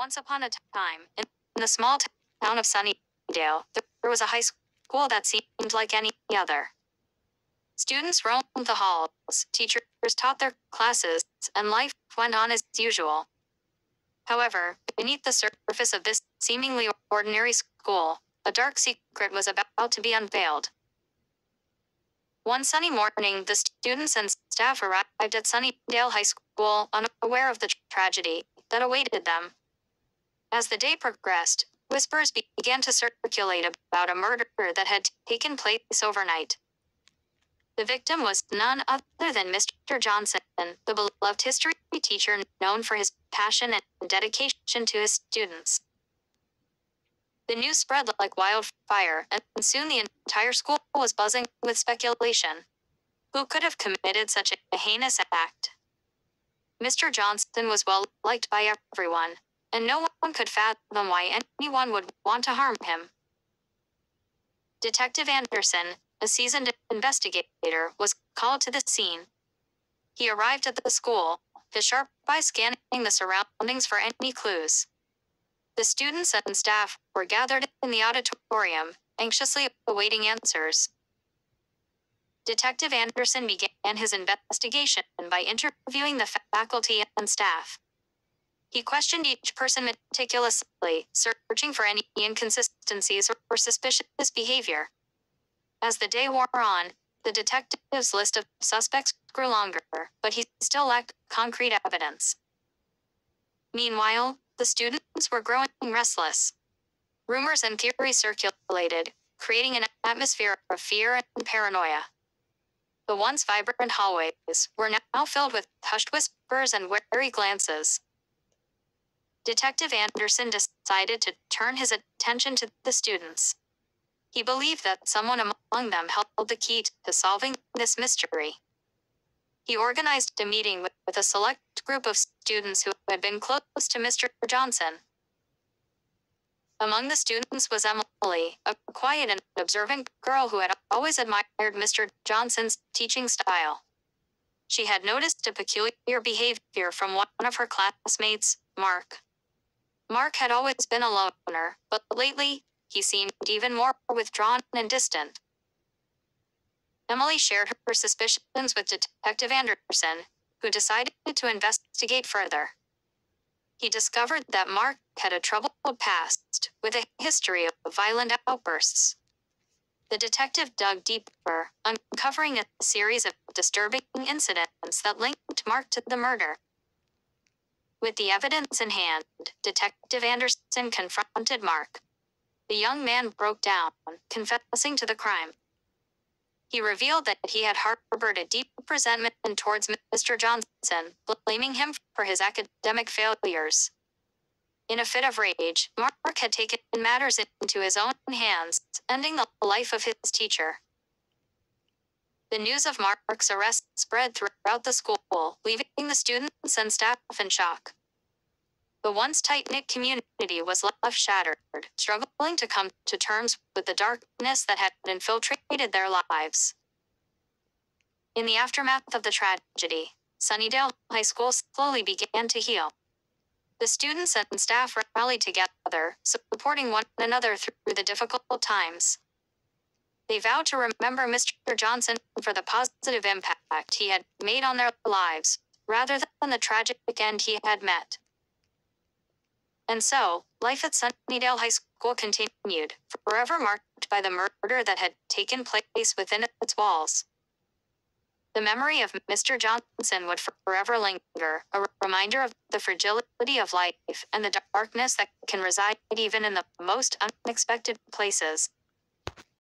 Once upon a time, in the small town of Sunnydale, there was a high school that seemed like any other. Students roamed the halls, teachers taught their classes, and life went on as usual. However, beneath the surface of this seemingly ordinary school, a dark secret was about to be unveiled. One sunny morning, the students and staff arrived at Sunnydale High School, unaware of the tragedy that awaited them. As the day progressed, whispers began to circulate about a murder that had taken place overnight. The victim was none other than Mr. Johnson, the beloved history teacher known for his passion and dedication to his students. The news spread like wildfire, and soon the entire school was buzzing with speculation. Who could have committed such a heinous act? Mr. Johnson was well liked by everyone, and no one could fathom why anyone would want to harm him. Detective Anderson, a seasoned investigator, was called to the scene. He arrived at the school, his sharp eye scanning the surroundings for any clues. The students and staff were gathered in the auditorium, anxiously awaiting answers. Detective Anderson began his investigation by interviewing the faculty and staff. He questioned each person meticulously, searching for any inconsistencies or suspicious behavior. As the day wore on, the detective's list of suspects grew longer, but he still lacked concrete evidence. Meanwhile, the students were growing restless. Rumors and theories circulated, creating an atmosphere of fear and paranoia. The once vibrant hallways were now filled with hushed whispers and wary glances. Detective Anderson decided to turn his attention to the students. He believed that someone among them held the key to solving this mystery. He organized a meeting with a select group of students who had been close to Mr. Johnson. Among the students was Emily, a quiet and observant girl who had always admired Mr. Johnson's teaching style. She had noticed a peculiar behavior from one of her classmates, Mark. Mark had always been a loner, but lately, he seemed even more withdrawn and distant. Emily shared her suspicions with Detective Anderson, who decided to investigate further. He discovered that Mark had a troubled past, with a history of violent outbursts. The detective dug deeper, uncovering a series of disturbing incidents that linked Mark to the murder. With the evidence in hand, Detective Anderson confronted Mark. The young man broke down, confessing to the crime. He revealed that he had harbored a deep resentment towards Mr. Johnson, blaming him for his academic failures. In a fit of rage, Mark had taken matters into his own hands, ending the life of his teacher. The news of Mark's arrest spread throughout the school, leaving the students and staff in shock. The once tight-knit community was left shattered, struggling to come to terms with the darkness that had infiltrated their lives. In the aftermath of the tragedy, Sunnydale High School slowly began to heal. The students and staff rallied together, supporting one another through the difficult times. They vowed to remember Mr. Johnson for the positive impact he had made on their lives, rather than the tragic end he had met. And so, life at Sunnydale High School continued, forever marked by the murder that had taken place within its walls. The memory of Mr. Johnson would forever linger, a reminder of the fragility of life and the darkness that can reside even in the most unexpected places.